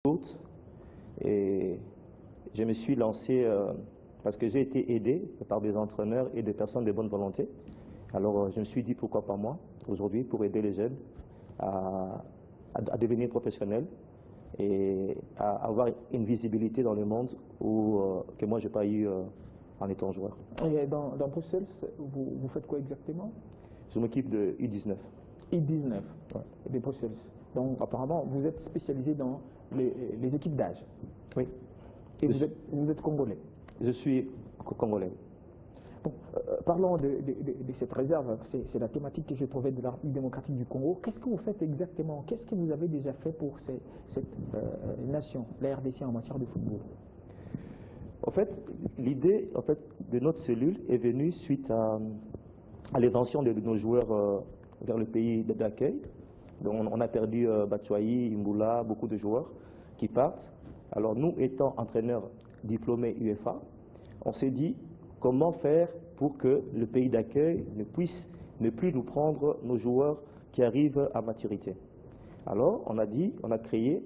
août et je me suis lancé parce que j'ai été aidé par des entraîneurs et des personnes de bonne volonté. Alors je me suis dit pourquoi pas moi aujourd'hui pour aider les jeunes à devenir professionnels et à avoir une visibilité dans le monde que moi j'ai pas eu en étant joueur. Et dans Bruxelles, vous faites quoi exactement? Je m'occupe de U19. U19 Ouais. de Bruxelles. Donc apparemment vous êtes spécialisé dans les équipes d'âge. Oui. Et vous êtes congolais. Je suis congolais. Bon, parlons de cette réserve, c'est la thématique que j'ai trouvée de la République démocratique du Congo. Qu'est-ce que vous faites exactement? Qu'est-ce que vous avez déjà fait pour cette nation, la RDC, en matière de football? En fait, l'idée de notre cellule est venue suite à l'invention de nos joueurs vers le pays d'accueil. Donc on a perdu Batshuayi, Imbula, beaucoup de joueurs qui partent. Alors nous, étant entraîneurs diplômés UEFA, on s'est dit comment faire pour que le pays d'accueil ne puisse ne plus nous prendre nos joueurs qui arrivent à maturité. Alors on a créé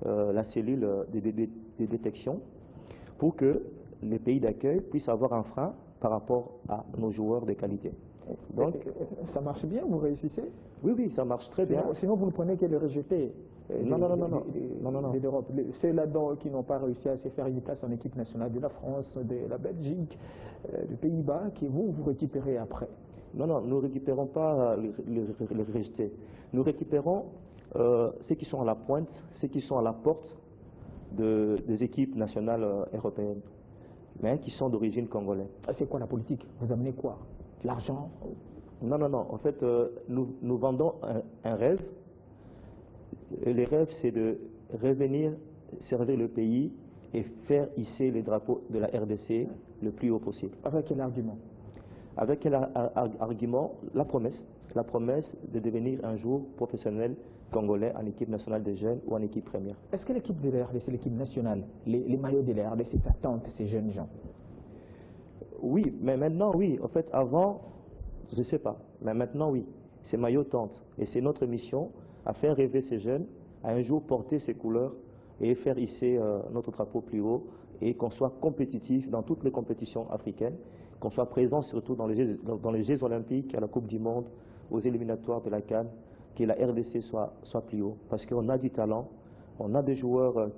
la cellule de détection pour que les pays d'accueil puissent avoir un frein par rapport à nos joueurs de qualité. Donc, ça marche bien, vous réussissez? Oui, ça marche très bien. Sinon, vous ne prenez que les rejetés non. de l'Europe. Ceux-là qui n'ont pas réussi à se faire une place en équipe nationale de la France, de la Belgique, des Pays-Bas, qui vous récupérez après. Non, nous ne récupérons pas les rejetés. Nous récupérons ceux qui sont à la pointe, ceux qui sont à la porte des équipes nationales européennes, mais qui sont d'origine congolaise. C'est quoi la politique? Vous amenez quoi? L'argent? Non. En fait, nous vendons un rêve. Et le rêve, c'est de revenir servir le pays et faire hisser les drapeaux de la RDC le plus haut possible. Avec quel argument? Avec quel argument? La promesse de devenir un jour professionnel congolais en équipe nationale des jeunes ou en équipe première. Est-ce que l'équipe de la RDC, l'équipe nationale, les maillots de la RDC, ça tente ces jeunes gens? Oui, mais maintenant, oui. En fait, avant, je ne sais pas. Mais maintenant, oui. Ces maillots tentent. Et c'est notre mission à faire rêver ces jeunes, à un jour porter ces couleurs et faire hisser notre drapeau plus haut et qu'on soit compétitif dans toutes les compétitions africaines, qu'on soit présent surtout dans les Jeux olympiques, à la Coupe du Monde, aux éliminatoires de la CAN, que la RDC soit plus haut. Parce qu'on a du talent, on a des joueurs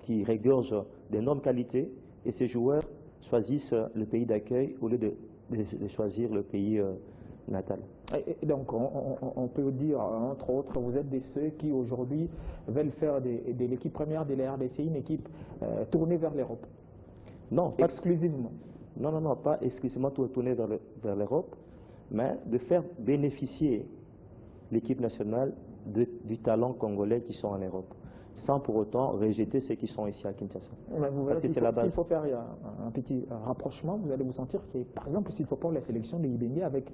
qui regorgent d'énormes qualités et ces joueurs choisissent le pays d'accueil au lieu de choisir le pays natal. Et donc, on peut dire, entre autres, vous êtes de ceux qui aujourd'hui veulent faire de l'équipe première de la RDC une équipe tournée vers l'Europe? Non, pas exclusivement. Non, pas exclusivement tournée vers l'Europe, mais de faire bénéficier l'équipe nationale du talent congolais qui sont en Europe, sans pour autant rejeter ceux qui sont ici à Kinshasa. Parce que c'est la base. S'il faut faire un petit rapprochement, vous allez vous sentir que, par exemple, s'il faut prendre la sélection de Ibenge avec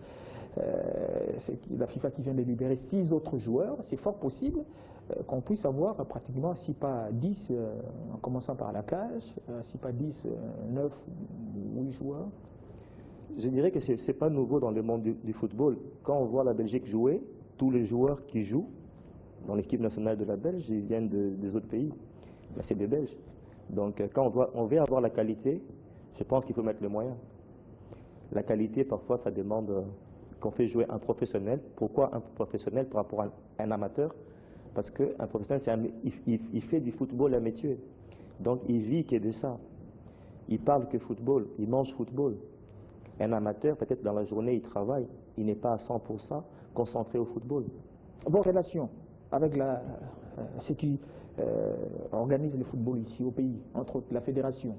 la FIFA qui vient de libérer 6 autres joueurs, c'est fort possible qu'on puisse avoir pratiquement, si pas 10, en commençant par la cage, si pas 10, 9, 8 joueurs. Je dirais que ce n'est pas nouveau dans le monde du football. Quand on voit la Belgique jouer, tous les joueurs qui jouent dans l'équipe nationale de la Belgique, ils viennent des autres pays. C'est des Belges. Donc quand on veut avoir la qualité, je pense qu'il faut mettre les moyens. La qualité, parfois, ça demande qu'on fait jouer un professionnel. Pourquoi un professionnel par rapport à un amateur? Parce qu'un professionnel, il fait du football un métier. Donc il vit que de ça. Il parle que football, il mange football. Un amateur, peut-être dans la journée, il travaille. Il n'est pas à 100% concentré au football. Vos relations avec ceux qui organisent le football ici au pays, entre autres la fédération?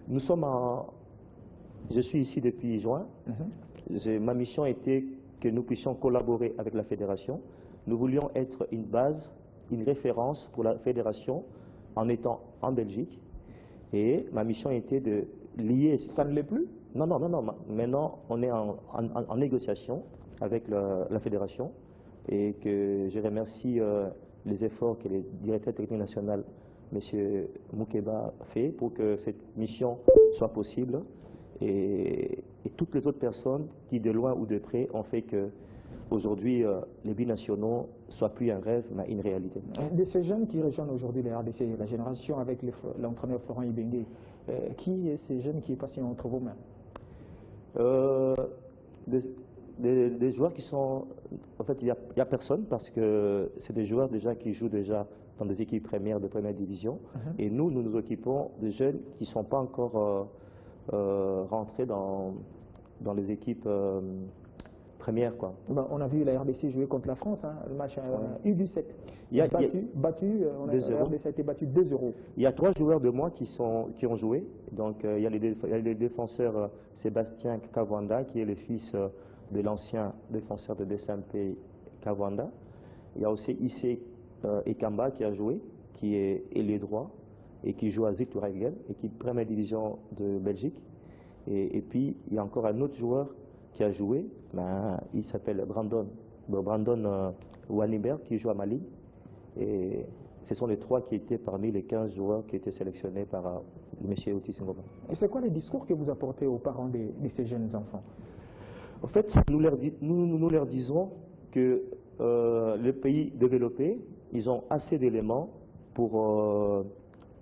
Je suis ici depuis juin. Ma mission était que nous puissions collaborer avec la fédération. Nous voulions être une base, une référence pour la fédération en étant en Belgique. Et ma mission était de lier... Ça ne l'est plus? Non. Maintenant, on est en négociation avec la fédération et que je remercie les efforts que le directeur technique national, M. Moukeba, fait pour que cette mission soit possible. Et toutes les autres personnes qui, de loin ou de près, ont fait que aujourd'hui, les binationaux soient plus un rêve, mais une réalité. De ces jeunes qui rejoignent aujourd'hui les RDC, la génération avec l'entraîneur Florent Ibenge, qui est ces jeunes qui est passé entre vos mains? Des joueurs qui sont... En fait, il n'y a personne parce que c'est des joueurs déjà qui jouent déjà dans des équipes premières de première division. Et nous nous occupons de jeunes qui ne sont pas encore rentrés dans les équipes premières, quoi. Ben, on a vu la RDC jouer contre la France, hein, le match U17. La RDC a été battu 2-0. Il y a 3 joueurs de moi qui ont joué. Donc il y a les défenseurs Sébastien Kavanda, qui est le fils de l'ancien défenseur de DSMP Kavanda. Il y a aussi Issé Ekamba qui a joué, qui est ailier droit et qui joue à Zitouregen, équipe première division de Belgique. Et puis il y a encore un autre joueur qui a joué, il s'appelle Brandon Wanibert, qui joue à Mali. Et ce sont les 3 qui étaient parmi les 15 joueurs qui étaient sélectionnés par le monsieur Otis Ngoma. Et c'est quoi les discours que vous apportez aux parents de ces jeunes enfants? En fait, nous leur disons que les pays développés, ils ont assez d'éléments pour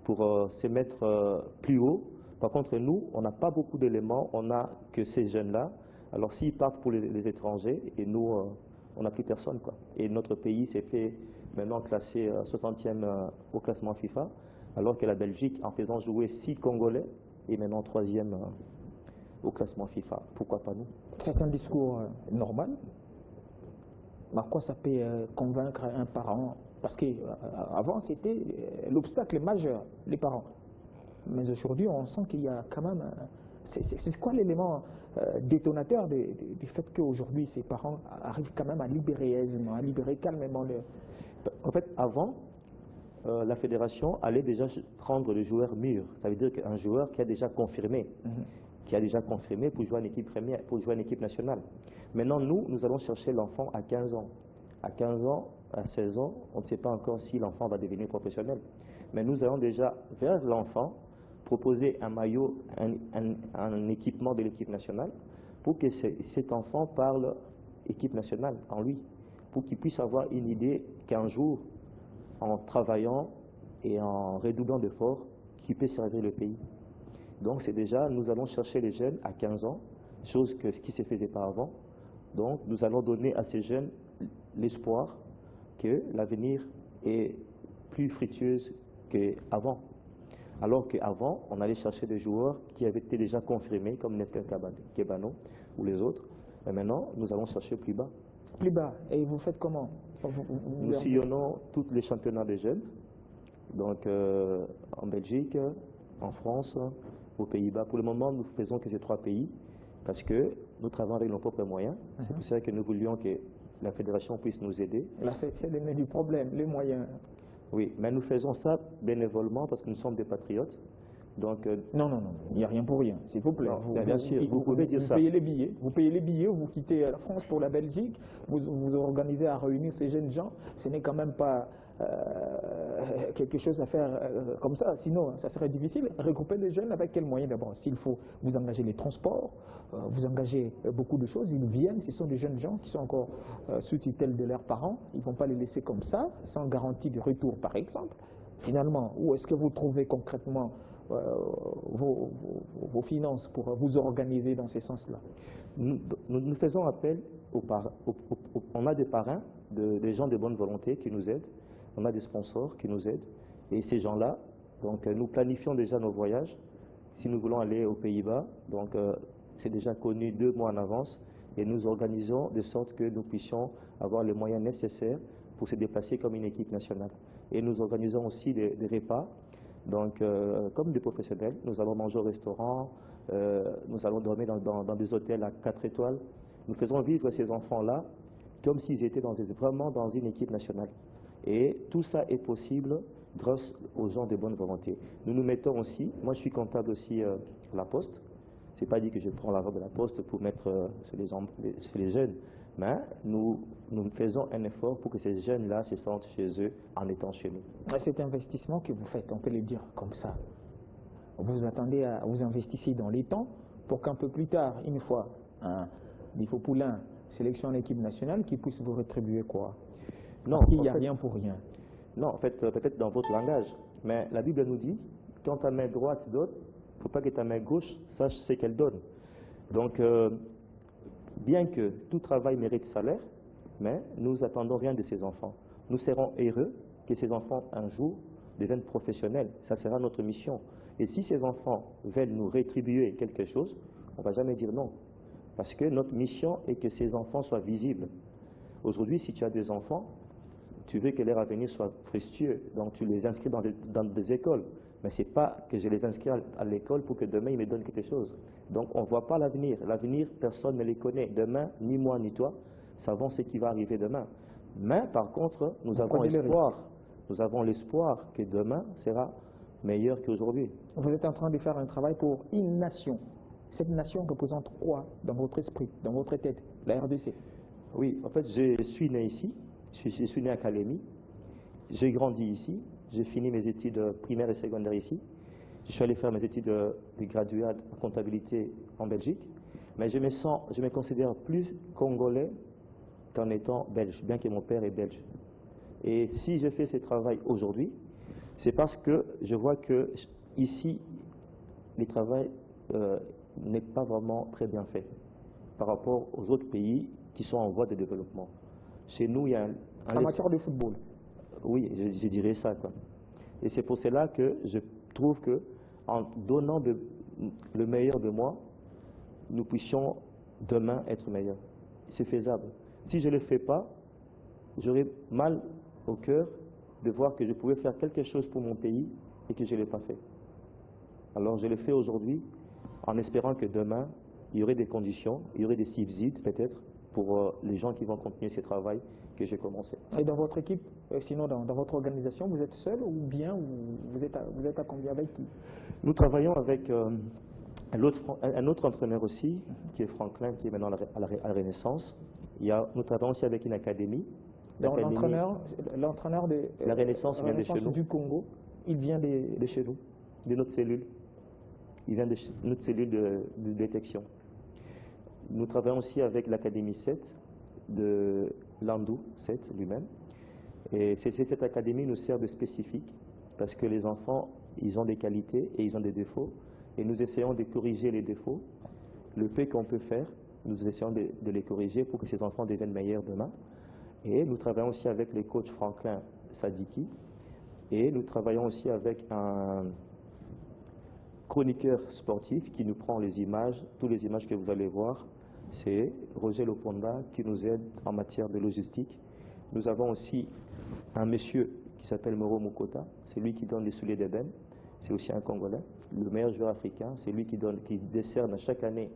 se mettre plus haut. Par contre, nous, on n'a pas beaucoup d'éléments, on n'a que ces jeunes-là. Alors s'ils partent pour les étrangers, et nous, on n'a plus personne, quoi. Et notre pays s'est fait maintenant classer 60e au classement FIFA, alors que la Belgique, en faisant jouer 6 Congolais, est maintenant 3e au classement FIFA. Pourquoi pas nous? C'est un discours normal. À quoi ça peut convaincre un parent? Parce qu'avant, c'était l'obstacle majeur, les parents. Mais aujourd'hui, on sent qu'il y a quand même... C'est quoi l'élément détonateur du fait qu'aujourd'hui, ces parents arrivent quand même à libérer aisément, à libérer calmement le... En fait, avant, la fédération allait déjà prendre le joueur mûr. Ça veut dire qu'un joueur qui a déjà confirmé, pour jouer en équipe première, pour jouer en équipe nationale. Maintenant, nous allons chercher l'enfant à 15 ans. À 15 ans, à 16 ans, on ne sait pas encore si l'enfant va devenir professionnel. Mais nous allons déjà, vers l'enfant, proposer un maillot, un équipement de l'équipe nationale, pour que cet enfant parle équipe nationale en lui, pour qu'il puisse avoir une idée qu'un jour, en travaillant et en redoublant d'efforts, qu'il peut servir le pays. Donc c'est déjà, nous allons chercher les jeunes à 15 ans, chose qui ne se faisait pas avant. Donc nous allons donner à ces jeunes l'espoir que l'avenir est plus fructueuse qu'avant. Alors qu'avant, on allait chercher des joueurs qui avaient été déjà confirmés, comme Nesken Kebano ou les autres. Mais maintenant, nous allons chercher plus bas. Plus bas. Et vous faites comment? Nous sillonnons tous les championnats des jeunes. Donc en Belgique, en France, aux Pays-Bas. Pour le moment, nous ne faisons que ces 3 pays parce que nous travaillons avec nos propres moyens. C'est pour ça que nous voulions que la fédération puisse nous aider. Là, c'est le nœud du problème, les moyens. Oui, mais nous faisons ça bénévolement parce que nous sommes des patriotes. Donc, non, il n'y a rien pour rien, s'il vous plaît. Bien sûr, vous pouvez dire ça. Vous payez les billets, vous quittez la France pour la Belgique, vous organisez à réunir ces jeunes gens. Ce n'est quand même pas quelque chose à faire comme ça, sinon ça serait difficile. Regrouper les jeunes avec quels moyens? D'abord, s'il faut vous engager les transports, vous engagez beaucoup de choses, ils viennent, ce sont des jeunes gens qui sont encore sous tutelle de leurs parents, ils ne vont pas les laisser comme ça, sans garantie de retour par exemple. Finalement, où est-ce que vous trouvez concrètement vos finances pour vous organiser dans ce sens-là? Nous faisons appel aux parrains. On a des parrains, des gens de bonne volonté qui nous aident. On a des sponsors qui nous aident. Et ces gens-là, donc nous planifions déjà nos voyages. Si nous voulons aller aux Pays-Bas, donc c'est déjà connu 2 mois en avance. Et nous organisons de sorte que nous puissions avoir les moyens nécessaires pour se déplacer comme une équipe nationale. Et nous organisons aussi des repas. Donc, comme des professionnels, nous allons manger au restaurant, nous allons dormir dans des hôtels à 4 étoiles. Nous faisons vivre ces enfants-là comme s'ils étaient vraiment dans une équipe nationale. Et tout ça est possible grâce aux gens de bonne volonté. Nous nous mettons aussi, moi je suis comptable aussi à la Poste. C'est pas dit que je prends l'argent de la Poste pour mettre sur les jeunes, mais nous faisons un effort pour que ces jeunes-là se sentent chez eux en étant chez nous. Cet investissement que vous faites, on peut le dire comme ça, vous attendez à vous investissez dans les temps pour qu'un peu plus tard, une fois, Difo Poulain sélection en équipe nationale qui puisse vous rétribuer quoi? Non, Parce qu'il n'y a rien pour rien. Non, en fait, peut-être dans votre langage. Mais la Bible nous dit, quand ta main droite donne, il ne faut pas que ta main gauche sache ce qu'elle donne. Donc, bien que tout travail mérite salaire, mais nous attendons rien de ces enfants. Nous serons heureux que ces enfants, un jour, deviennent professionnels. Ça sera notre mission. Et si ces enfants veulent nous rétribuer quelque chose, on ne va jamais dire non. Parce que notre mission est que ces enfants soient visibles. Aujourd'hui, si tu as des enfants, tu veux que leur avenir soit fructueux, donc tu les inscris dans des écoles. Mais ce n'est pas que je les inscris à l'école pour que demain ils me donnent quelque chose. Donc on ne voit pas l'avenir. L'avenir, personne ne les connaît. Demain, ni moi ni toi, savons ce qui va arriver demain. Mais par contre, nous avons espoir. Nous avons l'espoir que demain sera meilleur qu'aujourd'hui. Vous êtes en train de faire un travail pour une nation. Cette nation représente quoi dans votre esprit, dans votre tête, la RDC? Oui, en fait, je suis né ici. Je suis né à Calémie. J'ai grandi ici. J'ai fini mes études primaires et secondaires ici. Je suis allé faire mes études de graduat en comptabilité en Belgique. Mais je me considère plus congolais qu'en étant belge, bien que mon père est belge. Et si je fais ce travail aujourd'hui, c'est parce que je vois que ici, le travail n'est pas vraiment très bien fait par rapport aux autres pays qui sont en voie de développement. Chez nous, il y a en matière de football. Oui, je dirais ça, quoi. Et c'est pour cela que je trouve que en donnant le meilleur de moi, nous puissions demain être meilleurs. C'est faisable. Si je ne le fais pas, j'aurais mal au cœur de voir que je pouvais faire quelque chose pour mon pays et que je ne l'ai pas fait. Alors je le fais aujourd'hui en espérant que demain, il y aurait des conditions, il y aurait des subsides peut-être pour les gens qui vont continuer ce travail que j'ai commencé. Et dans votre équipe, sinon dans votre organisation, vous êtes seul ou bien vous êtes à combien avec qui? Nous travaillons avec un autre entraîneur aussi, qui est Franklin, qui est maintenant à la Renaissance. Nous travaillons aussi avec une académie. L'entraîneur de la Renaissance vient de chez nous. Du Congo, il vient de chez nous, de notre cellule. Il vient de notre cellule de détection. Nous travaillons aussi avec l'Académie 7 de Landou 7 lui-même. Et cette académie nous sert de spécifique parce que les enfants, ils ont des qualités et ils ont des défauts. Et nous essayons de corriger les défauts. Le peu qu'on peut faire, nous essayons de les corriger pour que ces enfants deviennent meilleurs demain. Et nous travaillons aussi avec les coachs Franklin Sadiki. Et nous travaillons aussi avec un chroniqueur sportif qui nous prend les images, toutes les images que vous allez voir. C'est Roger Loponda qui nous aide en matière de logistique. Nous avons aussi un monsieur qui s'appelle Moro Mukota, c'est lui qui donne les souliers d'ébène, c'est aussi un Congolais. Le meilleur joueur africain, c'est lui qui décerne chaque année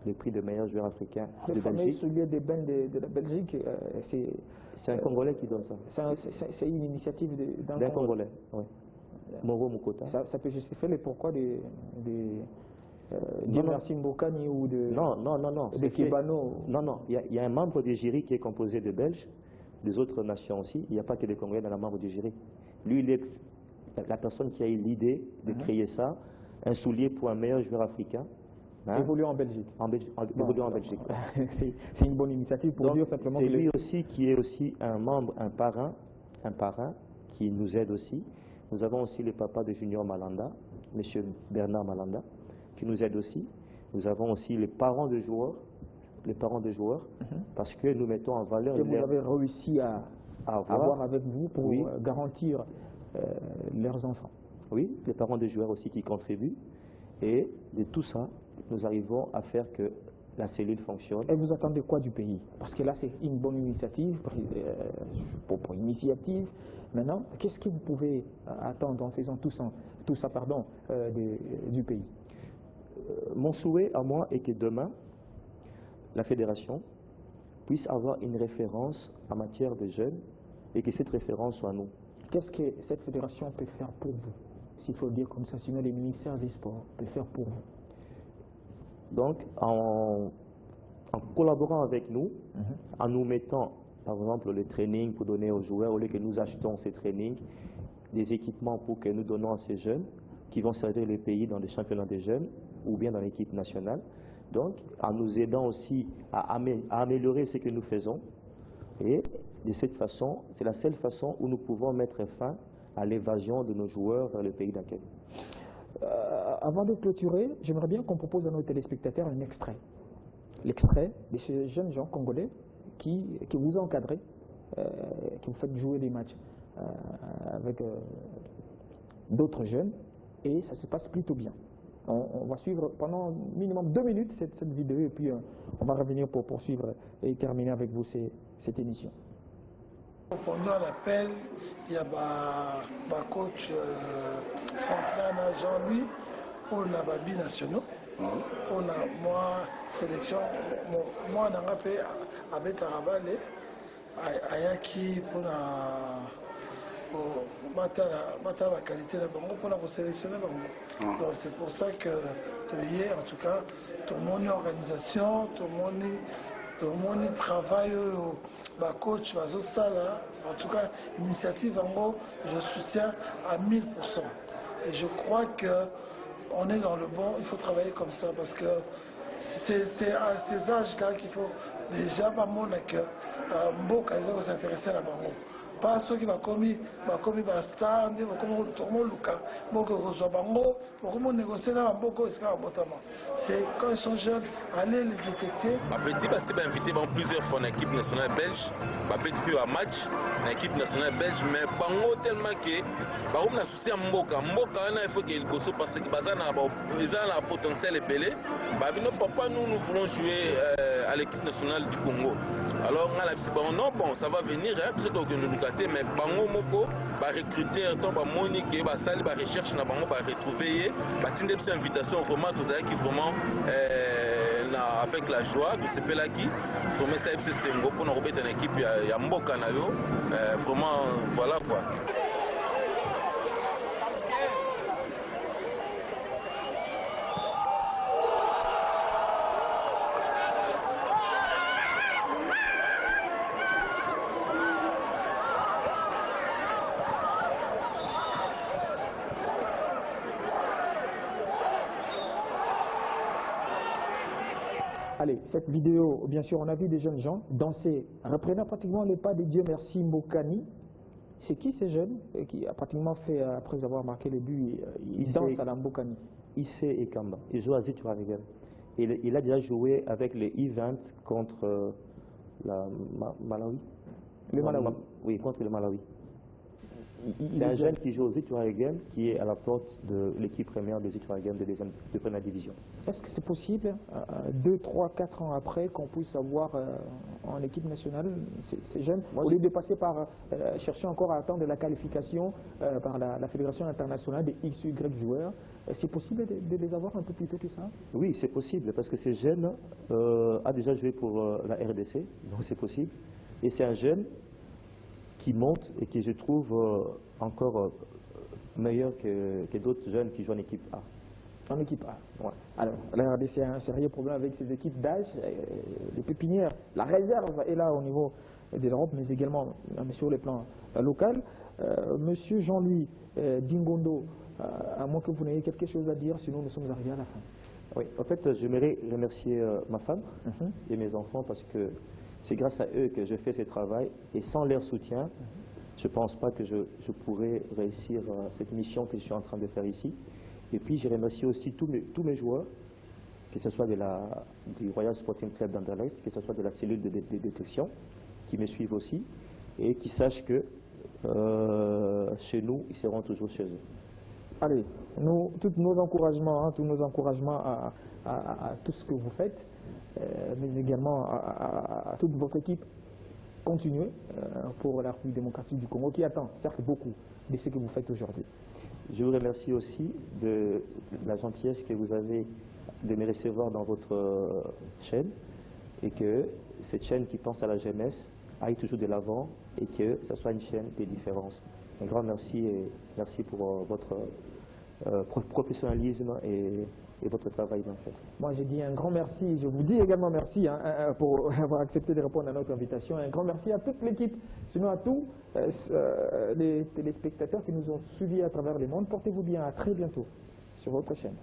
le prix de meilleur joueur africain de Belgique. Le soulier d'ébène de la Belgique, c'est un Congolais qui donne ça. C'est une initiative d'un Congolais, oui. Moro Mukota. Ça peut justifier le pourquoi de Merci Mbokani ou de Kibano. Non, il y a un membre du jury qui est composé de Belges, des autres nations aussi. Il n'y a pas que des Congolais dans le membre du jury. Lui, il est la personne qui a eu l'idée de créer ça, un soulier pour un meilleur joueur africain. Évoluant en Belgique. Évoluant en Belgique. C'est une bonne initiative pour dire simplement c'est lui aussi qui est aussi un membre, un parrain qui nous aide aussi. Nous avons aussi le papa de Junior Malanda, M. Bernard Malanda, qui nous aide aussi. Nous avons aussi les parents de joueurs, parce que nous mettons en valeur... Que vous avez réussi à avoir avec vous pour garantir leurs enfants. Oui, les parents de joueurs aussi qui contribuent. Et de tout ça, nous arrivons à faire que la cellule fonctionne. Et vous attendez quoi du pays? Parce que là, c'est une bonne initiative, pour initiative. Maintenant, qu'est-ce que vous pouvez attendre en faisant tout ça du pays? Mon souhait à moi est que demain, la fédération puisse avoir une référence en matière de jeunes et que cette référence soit nous. Qu'est-ce que cette fédération peut faire pour vous? S'il faut le dire comme ça, sinon les ministères des Sports peuvent faire pour vous. Donc, en collaborant avec nous, en nous mettant, par exemple, le training pour donner aux joueurs, au lieu que nous achetons ces trainings, des équipements pour que nous donnons à ces jeunes qui vont servir le pays dans les championnats des jeunes ou bien dans l'équipe nationale, Donc, en nous aidant aussi à améliorer ce que nous faisons. Et de cette façon, c'est la seule façon où nous pouvons mettre fin à l'évasion de nos joueurs vers le pays d'accueil. Avant de clôturer, j'aimerais bien qu'on propose à nos téléspectateurs un extrait. L'extrait de ces jeunes gens congolais qui vous encadrez, qui vous faites jouer des matchs avec d'autres jeunes, et ça se passe plutôt bien. On va suivre pendant minimum 2 minutes cette vidéo, et puis on va revenir pour poursuivre et terminer avec vous cette émission. Pendant l'appel, il y a un coach Franklin Jean-Louis pour les binationaux. Pour la sélection, moi, on a fait avec Tarabale, Ayaki pour la qualité de Bango, pour la sélectionner Bango. Donc c'est pour ça que en tout cas, tout le monde organisation, tout le monde travaille, coach, en tout cas, l'initiative Bango, je soutiens à 1000%. Et je crois que on est dans le bon, il faut travailler comme ça parce que c'est à ces âges-là qu'il faut déjà pas montrer que Mboka ils vont s'intéresser à la bango. Pas ceux qui vont commis star, ils vont commis tout le monde Luka, Mboka reçoit bango, pour négocier là Mboka c'est un botama. C'est quand ils sont jeunes, allez les détecter. Petit parce que invité plusieurs fois en équipe nationale belge, petit peu à match en équipe nationale belge, mais bango tellement que on a souci à Mboka il faut qu'il bosse parce que ils ont la potentiel épelé. Papa nous voulons jouer à l'équipe nationale du Congo. Alors on a la non bon ça va venir parce que nous nous gâter mais bango moko va recruter un temps va monique va salle va recherche na bango va retrouver va tendre une invitation vraiment tous qui vraiment avec la joie de ce là qui comme ça FC Sengo pour nous remettre une équipe ya Mboka na yo vraiment voilà quoi. Allez, cette vidéo, bien sûr, on a vu des jeunes gens danser, reprenant pratiquement les pas de Dieu merci Mbokani. C'est qui ces jeunes qui a pratiquement fait, après avoir marqué le but, ils dansent à la Mbokani? Issé et Kamba. Il joue à Zituarigen. Il a déjà joué avec les I-20 contre la Malawi. Le Malawi. Oui, contre le Malawi. C'est un jeune qui joue au Zituarigen, qui est à la porte de l'équipe première de Zituarigen de première division. Est-ce que c'est possible, 2, 3, 4 ans après, qu'on puisse avoir en équipe nationale ces jeunes, au lieu de passer par chercher encore à attendre la qualification par la Fédération internationale des X ou Y joueurs, c'est possible de les avoir un peu plus tôt que ça? Oui, c'est possible, parce que ces jeunes a déjà joué pour la RDC, donc c'est possible. Et c'est un jeune qui monte et qui je trouve encore meilleur que d'autres jeunes qui jouent en équipe A. En équipe A. Ouais. Alors, la RDC a un sérieux problème avec ses équipes d'âge, les pépinières. La réserve est là au niveau de l'Europe, mais également sur le plan local. Monsieur Jean-Louis Dingondo, à moins que vous n'ayez quelque chose à dire, sinon nous sommes arrivés à la fin. Oui, en fait, j'aimerais remercier ma femme et mes enfants parce que c'est grâce à eux que je fais ce travail et sans leur soutien, je ne pense pas que je pourrais réussir cette mission que je suis en train de faire ici. Et puis, je remercie aussi tous mes joueurs, que ce soit du Royal Sporting Club d'Anderlecht, que ce soit de la cellule de détection, qui me suivent aussi, et qui sachent que chez nous, ils seront toujours chez eux. Allez, tous nos encouragements à tout ce que vous faites, mais également à toute votre équipe. Continuez pour la République démocratique du Congo, qui attend certes beaucoup de ce que vous faites aujourd'hui. Je vous remercie aussi de la gentillesse que vous avez de me recevoir dans votre chaîne et que cette chaîne qui pense à la jeunesse aille toujours de l'avant et que ce soit une chaîne de différence. Un grand merci et merci pour votre professionnalisme et votre travail bien fait. Moi, je dis un grand merci. Je vous dis également merci pour avoir accepté de répondre à notre invitation. Un grand merci à toute l'équipe, sinon à tous les téléspectateurs qui nous ont suivis à travers le monde. Portez-vous bien. À très bientôt sur votre chaîne.